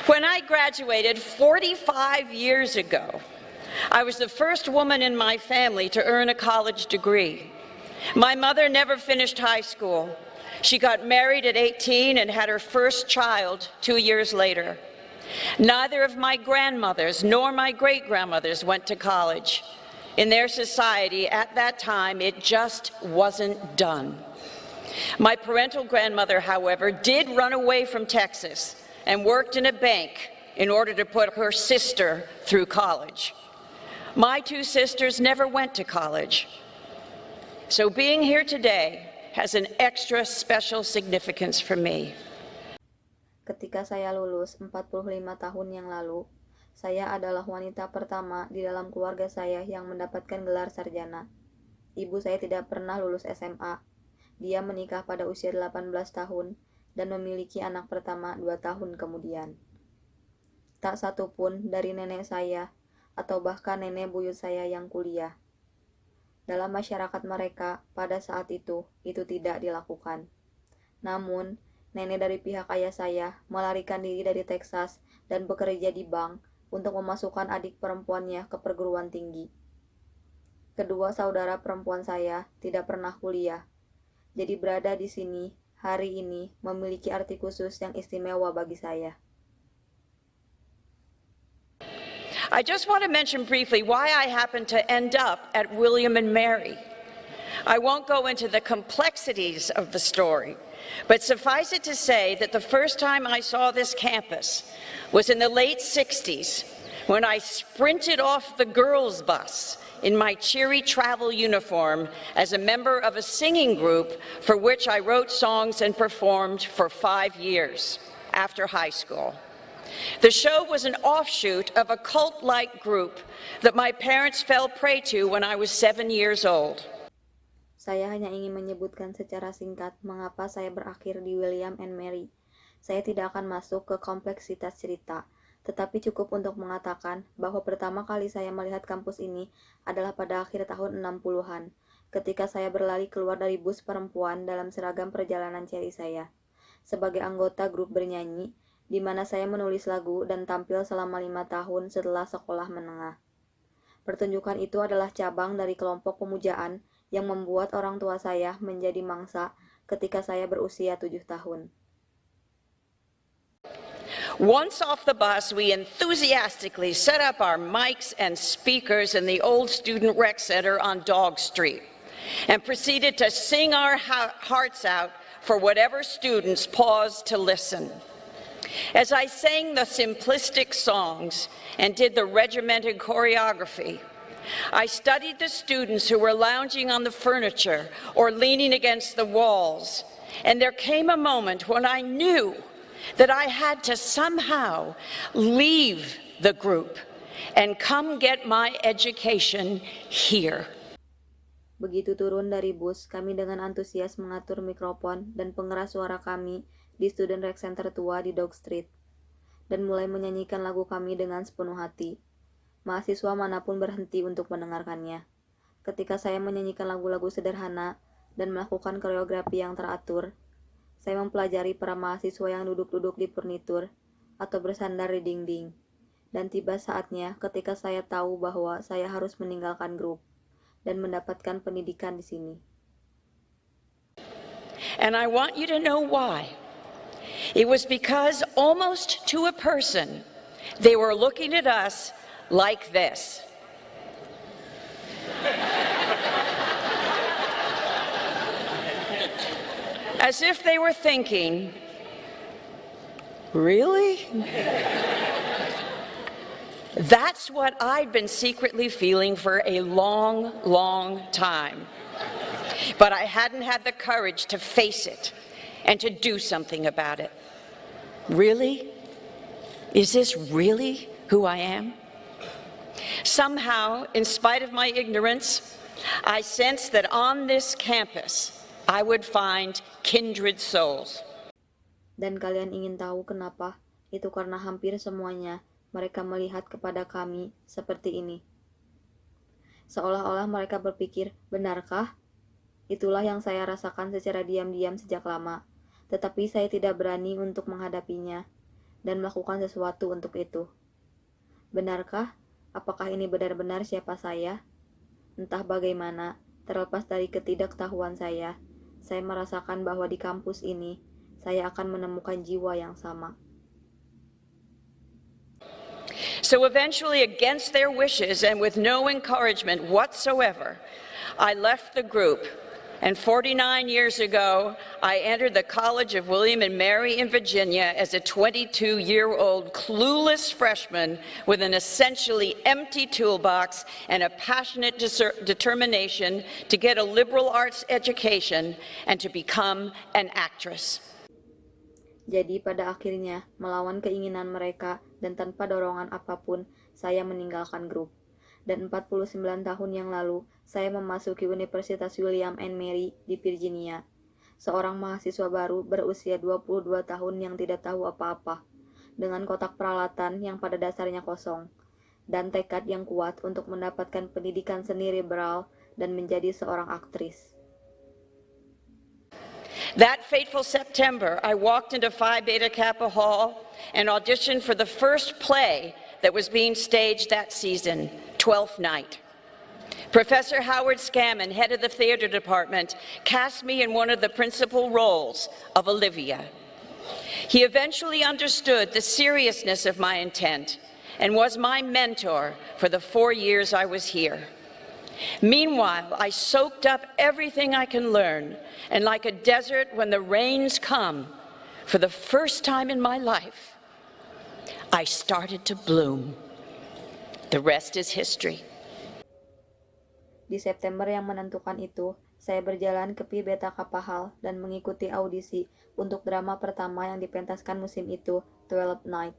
When I graduated 45 years ago, I was the first woman in my family to earn a college degree. My mother never finished high school. She got married at 18 and had her first child 2 years later. Neither of my grandmothers nor my great-grandmothers went to college. In their society at that time, it just wasn't done. My parental grandmother, however, did run away from Texas and worked in a bank in order to put her sister through college. My two sisters never went to college. So being here today has an extra special significance for me. Ketika saya lulus 45 tahun yang lalu, saya adalah wanita pertama di dalam keluarga saya yang mendapatkan gelar sarjana. Ibu saya tidak pernah lulus SMA. Dia menikah pada usia 18 tahun dan memiliki anak pertama 2 tahun kemudian. Tak satu pun dari nenek saya atau bahkan nenek buyut saya yang kuliah. Dalam masyarakat mereka pada saat itu tidak dilakukan. Namun, nenek dari pihak ayah saya melarikan diri dari Texas dan bekerja di bank untuk memasukkan adik perempuannya ke perguruan tinggi. Kedua saudara perempuan saya tidak pernah kuliah, jadi berada di sini hari ini memiliki arti khusus yang istimewa bagi saya. I just want to mention briefly why I happened to end up at William and Mary. I won't go into the complexities of the story, but suffice it to say that the first time I saw this campus was in the late 60s when I sprinted off the girls' bus in my cheery travel uniform as a member of a singing group for which I wrote songs and performed for 5 years after high school. The show was an offshoot of a cult-like group that my parents fell prey to when I was 7 years old. Saya hanya ingin menyebutkan secara singkat mengapa saya berakhir di William and Mary. Saya tidak akan masuk ke kompleksitas cerita, tetapi cukup untuk mengatakan bahwa pertama kali saya melihat kampus ini adalah pada akhir tahun 60-an, ketika saya berlari keluar dari bus perempuan dalam seragam perjalanan ceri saya, sebagai anggota grup bernyanyi, di mana saya menulis lagu dan tampil selama 5 tahun setelah sekolah menengah. Pertunjukan itu adalah cabang dari kelompok pemujaan yang membuat orang tua saya menjadi mangsa ketika saya berusia 7 tahun. Once off the bus, we enthusiastically set up our mics and speakers in the old student rec center on Dog Street and proceeded to sing our hearts out for whatever students paused to listen. As I sang the simplistic songs and did the regimented choreography, I studied the students who were lounging on the furniture or leaning against the walls, and there came a moment when I knew that I had to somehow leave the group and come get my education here. Begitu turun dari bus, kami dengan antusias mengatur mikrofon dan pengeras suara kami di Student Rec Center tua di Dog Street, dan mulai menyanyikan lagu kami dengan sepenuh hati. Mahasiswa manapun berhenti untuk mendengarkannya. Ketika saya menyanyikan lagu-lagu sederhana dan melakukan koreografi yang teratur, saya mempelajari para mahasiswa yang duduk-duduk di furnitur atau bersandar di dinding. Dan tiba saatnya ketika saya tahu bahwa saya harus meninggalkan grup dan mendapatkan pendidikan di sini. And I want you to know why. It was because almost to a person, they were looking at us like this. As if they were thinking, really? That's what I'd been secretly feeling for a long, long time. But I hadn't had the courage to face it and to do something about it. Really? Is this really who I am? Somehow, in spite of my ignorance, I sensed that on this campus, I would find kindred souls. Dan kalian ingin tahu kenapa? Itu karena hampir semuanya mereka melihat kepada kami seperti ini. Seolah-olah mereka berpikir, benarkah? Itulah yang saya rasakan secara diam-diam sejak lama, tetapi saya tidak berani untuk menghadapinya. dan melakukan sesuatu untuk itu. Benarkah? Apakah ini benar-benar siapa saya? Entah bagaimana, terlepas dari ketidaktahuan saya merasakan bahwa di kampus ini, saya akan menemukan jiwa yang sama. So eventually, against their wishes and with no encouragement whatsoever, I left the group, and 49 years ago, I entered the College of William and Mary in Virginia as a 22-year-old clueless freshman with an essentially empty toolbox and a passionate determination to get a liberal arts education and to become an actress. Jadi pada akhirnya, melawan keinginan mereka dan tanpa dorongan apapun, saya meninggalkan grup. Dan 49 tahun yang lalu, saya memasuki Universitas William and Mary di Virginia. Seorang mahasiswa baru berusia 22 tahun yang tidak tahu apa-apa, dengan kotak peralatan yang pada dasarnya kosong, dan tekad yang kuat untuk mendapatkan pendidikan seni liberal dan menjadi seorang aktris. That fateful September, I walked into Phi Beta Kappa Hall and auditioned for the first play that was being staged that season, Twelfth Night. Professor Howard Scammon, head of the theater department, cast me in one of the principal roles of Olivia. He eventually understood the seriousness of my intent and was my mentor for the 4 years I was here. Meanwhile, I soaked up everything I can learn, and like a desert when the rains come, for the first time in my life, I started to bloom. The rest is history. Di September yang menentukan itu, saya berjalan ke Pi Beta Kappa Hall dan mengikuti audisi untuk drama pertama yang dipentaskan musim itu, Twelfth Night.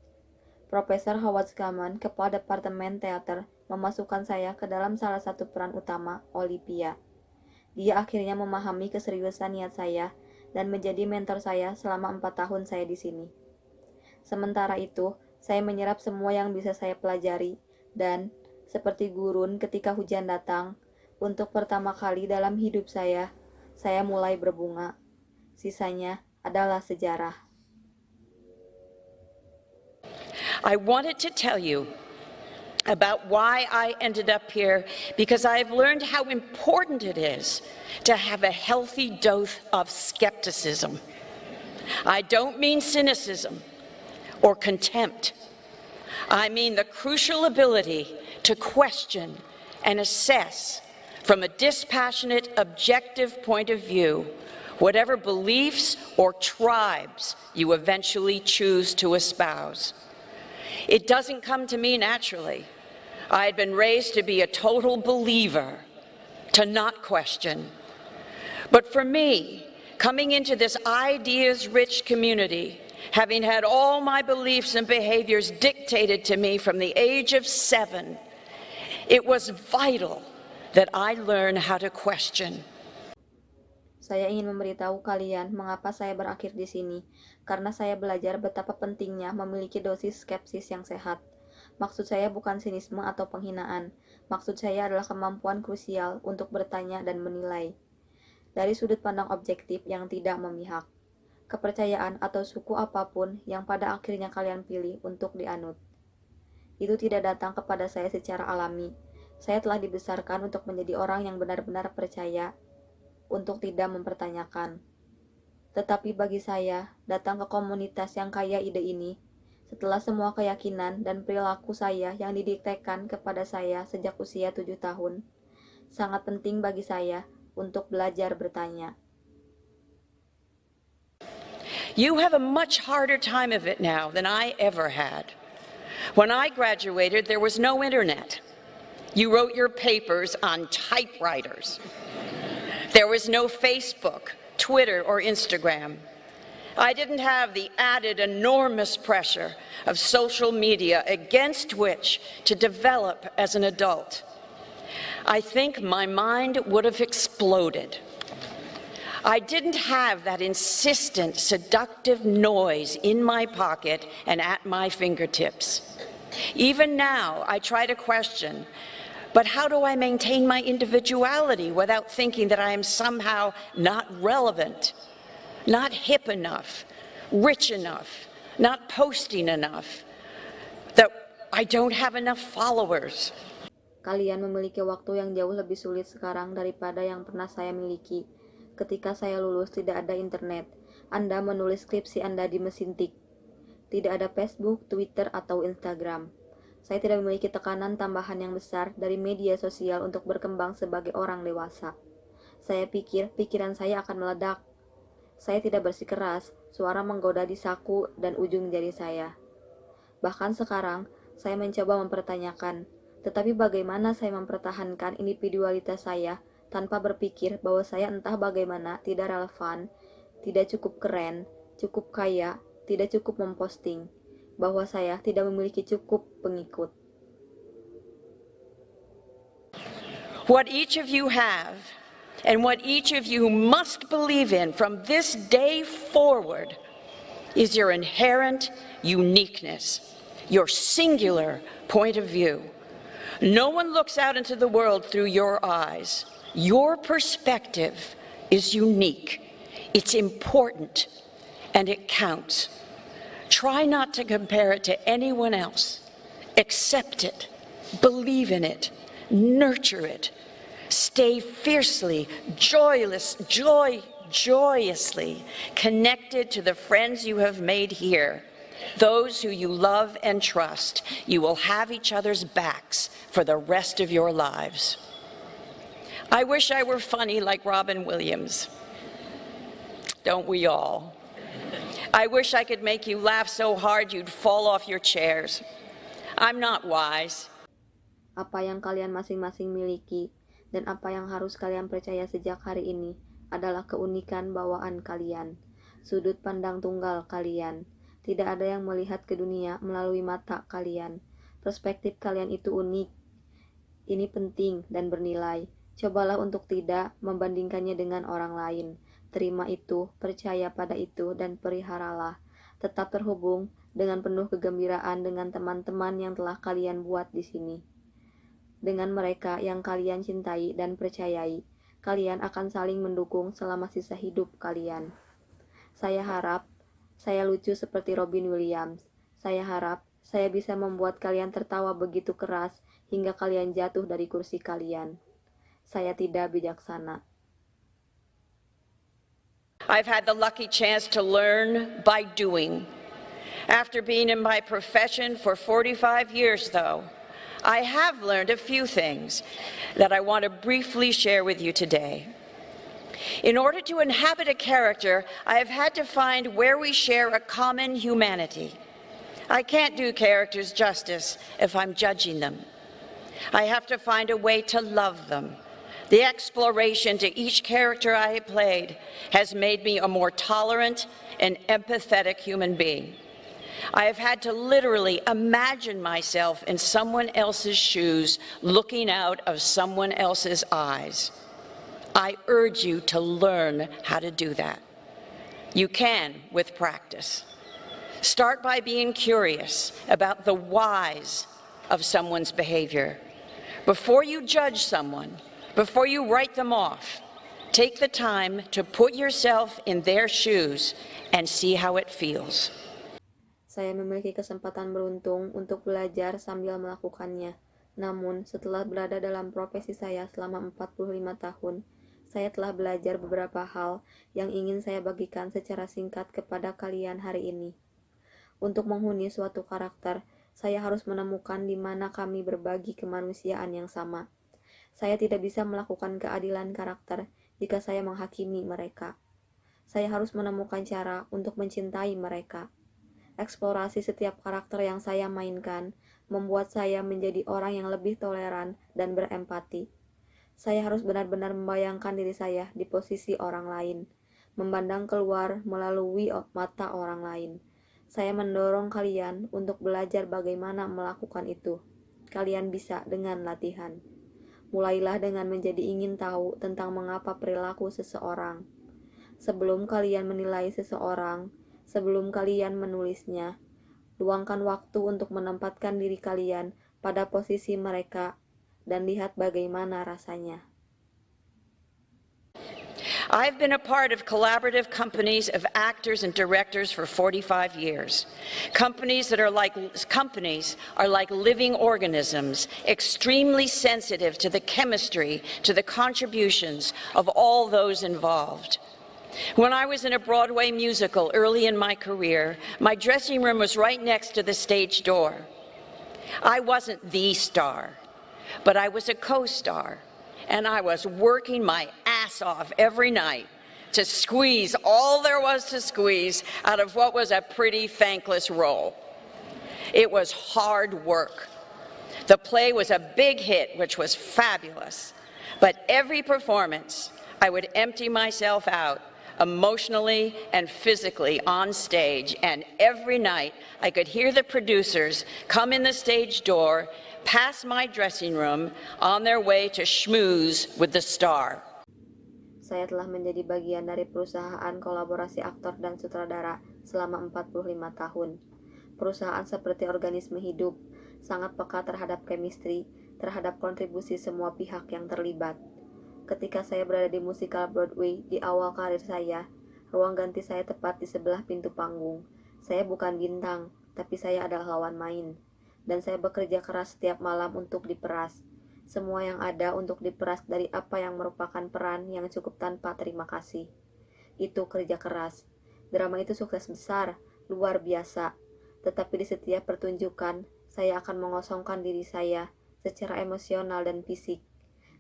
Profesor Howard Scammon, Kepala Departemen Teater, memasukkan saya ke dalam salah satu peran utama, Olivia. Dia akhirnya memahami keseriusan niat saya dan menjadi mentor saya selama 4 tahun saya di sini. Sementara itu, saya menyerap semua yang bisa saya pelajari dan, seperti gurun ketika hujan datang, untuk pertama kali dalam hidup saya mulai berbunga. Sisanya adalah sejarah. I wanted to tell you about why I ended up here because I've learned how important it is to have a healthy dose of skepticism. I don't mean cynicism or contempt. I mean the crucial ability to question and assess from a dispassionate, objective point of view whatever beliefs or tribes you eventually choose to espouse. It doesn't come to me naturally. I had been raised to be a total believer, to not question. But for me, coming into this ideas-rich community, having had all my beliefs and behaviors dictated to me from the age of 7, it was vital that I learn how to question. Saya ingin memberitahu kalian mengapa saya berakhir di sini, karena saya belajar betapa pentingnya memiliki dosis skepsis yang sehat. Maksud saya bukan sinisme atau penghinaan. Maksud saya adalah kemampuan krusial untuk bertanya dan menilai. Dari sudut pandang objektif yang tidak memihak. Kepercayaan atau suku apapun yang pada akhirnya kalian pilih untuk dianut. Itu tidak datang kepada saya secara alami. Saya telah dibesarkan untuk menjadi orang yang benar-benar percaya, untuk tidak mempertanyakan. Tetapi bagi saya, datang ke komunitas yang kaya ide ini, setelah semua keyakinan dan perilaku saya yang didiktekan kepada saya sejak usia 7 tahun, sangat penting bagi saya untuk belajar bertanya. You have a much harder time of it now than I ever had. When I graduated, there was no internet. You wrote your papers on typewriters. There was no Facebook, Twitter, or Instagram. I didn't have the added enormous pressure of social media against which to develop as an adult. I think my mind would have exploded. I didn't have that insistent, seductive noise in my pocket and at my fingertips. Even now, I try to question, but how do I maintain my individuality without thinking that I am somehow not relevant, not hip enough, rich enough, not posting enough, that I don't have enough followers. Kalian memiliki waktu yang jauh lebih sulit sekarang daripada yang pernah saya miliki. Ketika saya lulus tidak ada internet. Anda menulis skripsi Anda di mesin tik. Tidak ada Facebook, Twitter, atau Instagram. Saya tidak memiliki tekanan tambahan yang besar dari media sosial untuk berkembang sebagai orang dewasa. Saya pikir pikiran saya akan meledak. Saya tidak bersikeras, suara menggoda di saku dan ujung jari saya. Bahkan sekarang, saya mencoba mempertanyakan, tetapi bagaimana saya mempertahankan individualitas saya tanpa berpikir bahwa saya entah bagaimana tidak relevan, tidak cukup keren, cukup kaya, tidak cukup memposting, bahwa saya tidak memiliki cukup pengikut. What each of you have, and what each of you must believe in from this day forward, is your inherent uniqueness, your singular point of view. No one looks out into the world through your eyes. Your perspective is unique. It's important, and it counts. Try not to compare it to anyone else. Accept it, believe in it, nurture it. Stay fiercely, joyously connected to the friends you have made here. Those who you love and trust, you will have each other's backs for the rest of your lives. I wish I were funny like Robin Williams. Don't we all? I wish I could make you laugh so hard you'd fall off your chairs. I'm not wise. Apa yang kalian masing-masing miliki dan apa yang harus kalian percaya sejak hari ini adalah keunikan bawaan kalian, sudut pandang tunggal kalian. Tidak ada yang melihat ke dunia melalui mata kalian. Perspektif kalian itu unik. Ini penting dan bernilai. Cobalah untuk tidak membandingkannya dengan orang lain. Terima itu, percaya pada itu, dan peliharalah. Tetap terhubung dengan penuh kegembiraan dengan teman-teman yang telah kalian buat di sini. Dengan mereka yang kalian cintai dan percayai, kalian akan saling mendukung selama sisa hidup kalian. Saya harap saya lucu seperti Robin Williams. Saya harap saya bisa membuat kalian tertawa begitu keras hingga kalian jatuh dari kursi kalian. Saya tidak bijaksana. I've had the lucky chance to learn by doing. After being in my profession for 45 years, though, I have learned a few things that I want to briefly share with you today. In order to inhabit a character, I have had to find where we share a common humanity. I can't do characters justice if I'm judging them. I have to find a way to love them. The exploration to each character I have played has made me a more tolerant and empathetic human being. I have had to literally imagine myself in someone else's shoes, looking out of someone else's eyes. I urge you to learn how to do that. You can with practice. Start by being curious about the whys of someone's behavior. Before you judge someone, before you write them off, take the time to put yourself in their shoes and see how it feels. Saya memiliki kesempatan beruntung untuk belajar sambil melakukannya. Namun, setelah berada dalam profesi saya selama 45 tahun, saya telah belajar beberapa hal yang ingin saya bagikan secara singkat kepada kalian hari ini. Untuk menghuni suatu karakter, saya harus menemukan di mana kami berbagi kemanusiaan yang sama. Saya tidak bisa melakukan keadilan karakter jika saya menghakimi mereka. Saya harus menemukan cara untuk mencintai mereka. Eksplorasi setiap karakter yang saya mainkan membuat saya menjadi orang yang lebih toleran dan berempati. Saya harus benar-benar membayangkan diri saya di posisi orang lain, memandang keluar melalui mata orang lain. Saya mendorong kalian untuk belajar bagaimana melakukan itu. Kalian bisa dengan latihan. Mulailah dengan menjadi ingin tahu tentang mengapa perilaku seseorang. Sebelum kalian menilai seseorang, sebelum kalian menulisnya, luangkan waktu untuk menempatkan diri kalian pada posisi mereka dan lihat bagaimana rasanya. I've been a part of collaborative companies of actors and directors for 45 years. Companies are like living organisms, extremely sensitive to the chemistry, to the contributions of all those involved. When I was in a Broadway musical early in my career, my dressing room was right next to the stage door. I wasn't the star, but I was a co-star, and I was working my ass off every night to squeeze all there was to squeeze out of what was a pretty thankless role. It was hard work. The play was a big hit, which was fabulous, but every performance I would empty myself out emotionally and physically on stage, and every night I could hear the producers come in the stage door, pass my dressing room, on their way to schmooze with the star. Saya telah menjadi bagian dari perusahaan kolaborasi aktor dan sutradara selama 45 tahun. Perusahaan seperti organisme hidup, sangat peka terhadap chemistry, terhadap kontribusi semua pihak yang terlibat. Ketika saya berada di musikal Broadway di awal karir saya, ruang ganti saya tepat di sebelah pintu panggung. Saya bukan bintang, tapi saya adalah lawan main. Dan saya bekerja keras setiap malam untuk diperas. Semua yang ada untuk diperas dari apa yang merupakan peran yang cukup tanpa terima kasih. Itu kerja keras. Drama itu sukses besar, luar biasa. Tetapi di setiap pertunjukan, saya akan mengosongkan diri saya secara emosional dan fisik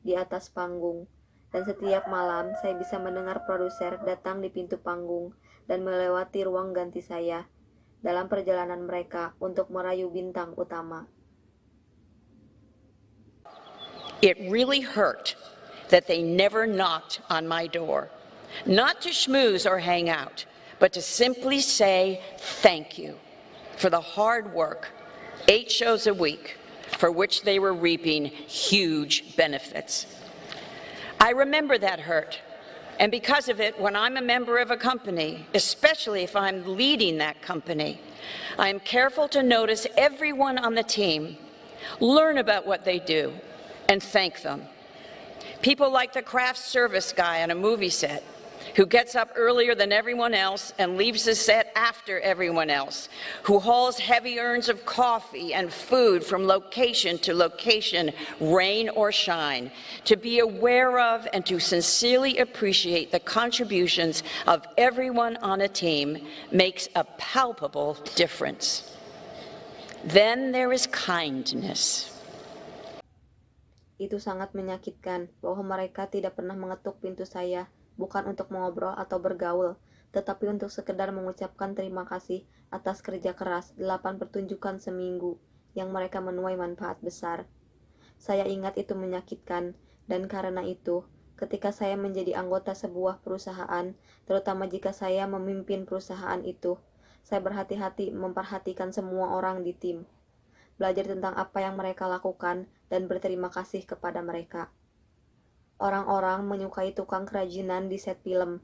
di atas panggung. Dan setiap malam saya bisa mendengar produser datang di pintu panggung dan melewati ruang ganti saya dalam perjalanan mereka untuk merayu bintang utama. It really hurt that they never knocked on my door, not to schmooze or hang out, but to simply say thank you for the hard work, 8 shows a week, for which they were reaping huge benefits. I remember that hurt, and because of it, when I'm a member of a company, especially if I'm leading that company, I am careful to notice everyone on the team, learn about what they do, and thank them. People like the craft service guy on a movie set, who gets up earlier than everyone else and leaves the set after everyone else, who hauls heavy urns of coffee and food from location to location, rain or shine, to be aware of and to sincerely appreciate the contributions of everyone on a team makes a palpable difference. Then there is kindness. Itu sangat menyakitkan bahwa mereka tidak pernah mengetuk pintu saya, bukan untuk mengobrol atau bergaul, tetapi untuk sekedar mengucapkan terima kasih atas kerja keras 8 pertunjukan seminggu yang mereka menuai manfaat besar. Saya ingat itu menyakitkan, dan karena itu, ketika saya menjadi anggota sebuah perusahaan, terutama jika saya memimpin perusahaan itu, saya berhati-hati memperhatikan semua orang di tim, belajar tentang apa yang mereka lakukan, dan berterima kasih kepada mereka. Orang-orang menyukai tukang kerajinan di set film,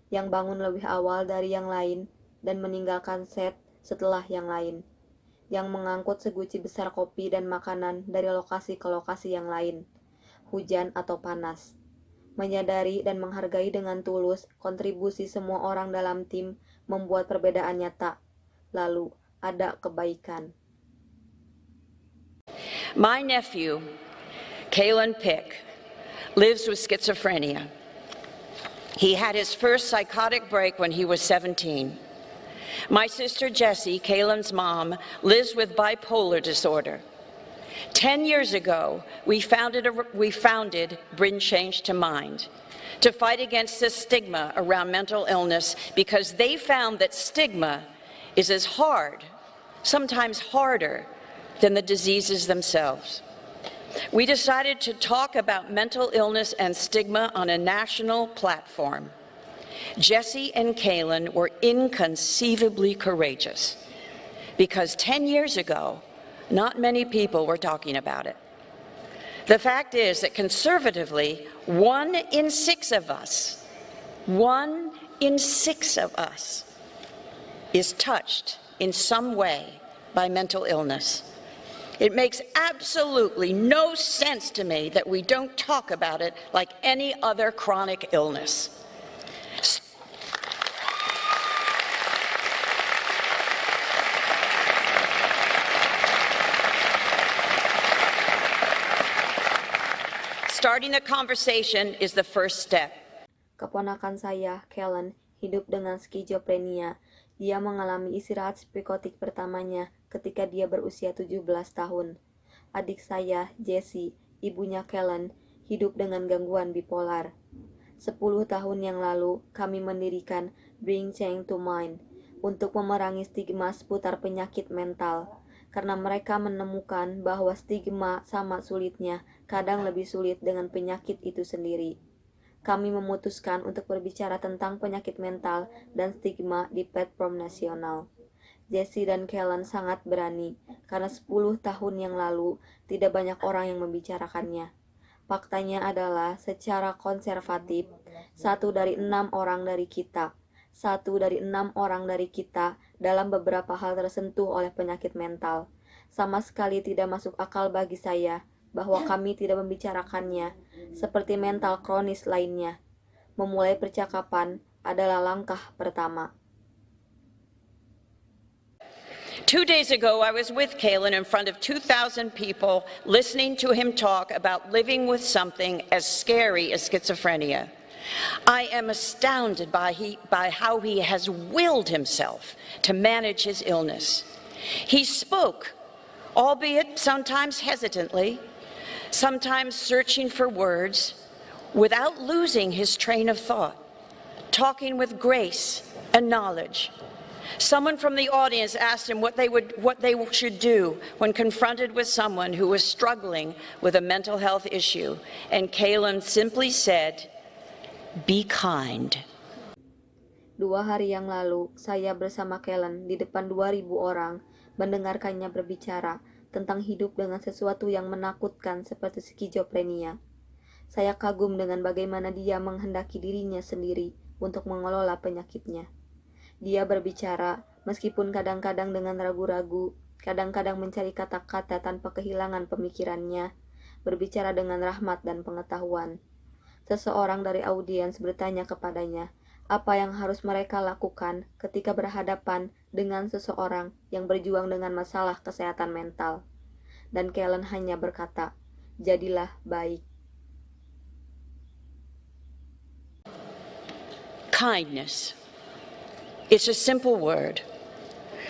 yang bangun lebih awal dari yang lain dan meninggalkan set setelah yang lain, yang mengangkut seguci besar kopi dan makanan dari lokasi ke lokasi yang lain, hujan atau panas. Menyadari dan menghargai dengan tulus kontribusi semua orang dalam tim membuat perbedaan nyata. Lalu ada kebaikan. My nephew, Kalen Pick, lives with schizophrenia. He had his first psychotic break when he was 17. My sister Jessie, Kalen's mom, lives with bipolar disorder. 10 years ago, we founded Bring Change to Mind to fight against the stigma around mental illness, because they found that stigma is as hard, sometimes harder, than the diseases themselves. We decided to talk about mental illness and stigma on a national platform. Jessie and Kalen were inconceivably courageous, because 10 years ago, not many people were talking about it. The fact is that conservatively, 1 in 6 of us is touched in some way by mental illness. It makes absolutely no sense to me that we don't talk about it like any other chronic illness. Starting a conversation is the first step. Keponakan saya, Kellen, hidup dengan skizofrenia. Dia mengalami istirahat psikotik pertamanya ketika dia berusia 17 tahun. Adik saya, Jessie, ibunya Kellen, hidup dengan gangguan bipolar. 10 tahun yang lalu, kami mendirikan Bring Change to Mind untuk memerangi stigma seputar penyakit mental. Karena mereka menemukan bahwa stigma sama sulitnya, kadang lebih sulit dengan penyakit itu sendiri. Kami memutuskan untuk berbicara tentang penyakit mental dan stigma di platform nasional. Jessie dan Kellen sangat berani, karena 10 tahun yang lalu tidak banyak orang yang membicarakannya. Faktanya adalah secara konservatif, 1 dari 6 orang dari kita dalam beberapa hal tersentuh oleh penyakit mental. Sama sekali tidak masuk akal bagi saya bahwa kami tidak membicarakannya, seperti mental kronis lainnya. Memulai percakapan adalah langkah pertama. 2 days ago, I was with Kalen in front of 2,000 people, listening to him talk about living with something as scary as schizophrenia. I am astounded by how he has willed himself to manage his illness. He spoke, albeit sometimes hesitantly, sometimes searching for words, without losing his train of thought, talking with grace and knowledge. Someone from the audience asked him what they should do when confronted with someone who was struggling with a mental health issue, and Kalen simply said, "Be kind." 2 hari yang lalu, saya bersama Kellen di depan 2.000 orang mendengarkannya berbicara tentang hidup dengan sesuatu yang menakutkan seperti skizofrenia. Saya kagum dengan bagaimana dia menghendaki dirinya sendiri untuk mengelola penyakitnya. Dia berbicara meskipun kadang-kadang dengan ragu-ragu, kadang-kadang mencari kata-kata tanpa kehilangan pemikirannya, berbicara dengan rahmat dan pengetahuan. Seseorang dari audiens bertanya kepadanya, apa yang harus mereka lakukan ketika berhadapan dengan seseorang yang berjuang dengan masalah kesehatan mental. Dan Kellen hanya berkata, jadilah baik. Kindness. It's a simple word,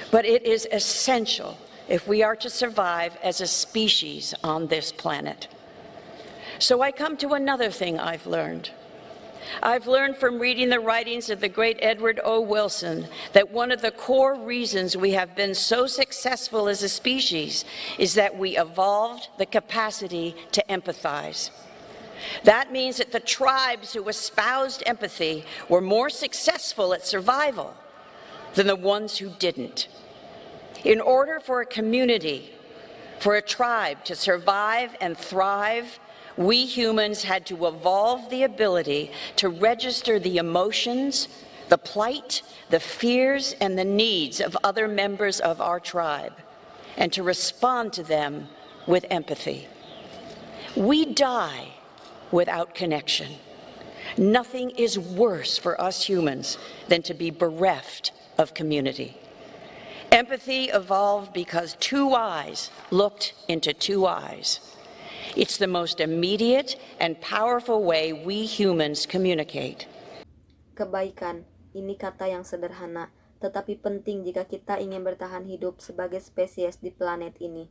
but it is essential if we are to survive as a species on this planet. So I come to another thing I've learned. I've learned from reading the writings of the great Edward O. Wilson that one of the core reasons we have been so successful as a species is that we evolved the capacity to empathize. That means that the tribes who espoused empathy were more successful at survival than the ones who didn't. In order for a community, for a tribe to survive and thrive, we humans had to evolve the ability to register the emotions, the plight, the fears, and the needs of other members of our tribe, and to respond to them with empathy. We die without connection. Nothing is worse for us humans than to be bereft of community. Empathy evolved because 2 eyes looked into 2 eyes. It's the most immediate and powerful way we humans communicate. Kebaikan, ini kata yang sederhana, tetapi penting jika kita ingin bertahan hidup sebagai spesies di planet ini.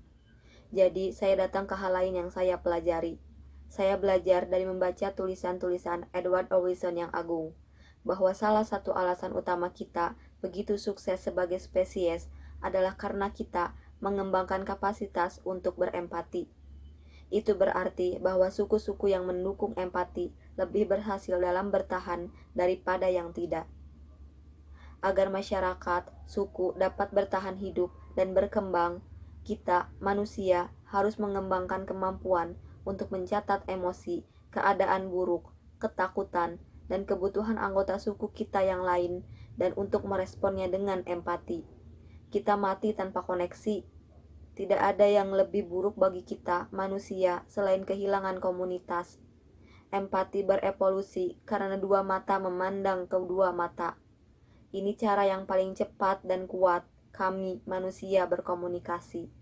Jadi, saya datang ke hal lain yang saya pelajari. Saya belajar dari membaca tulisan-tulisan Edward O. Wilson yang agung, bahwa salah satu alasan utama kita begitu sukses sebagai spesies adalah karena kita mengembangkan kapasitas untuk berempati. Itu berarti bahwa suku-suku yang mendukung empati lebih berhasil dalam bertahan daripada yang tidak. Agar masyarakat, suku dapat bertahan hidup dan berkembang, kita, manusia, harus mengembangkan kemampuan untuk mencatat emosi, keadaan buruk, ketakutan, dan kebutuhan anggota suku kita yang lain, dan untuk meresponnya dengan empati. Kita mati tanpa koneksi. Tidak ada yang lebih buruk bagi kita, manusia, selain kehilangan komunitas. Empati berevolusi karena 2 mata memandang ke 2 mata. Ini cara yang paling cepat dan kuat kami, manusia, berkomunikasi.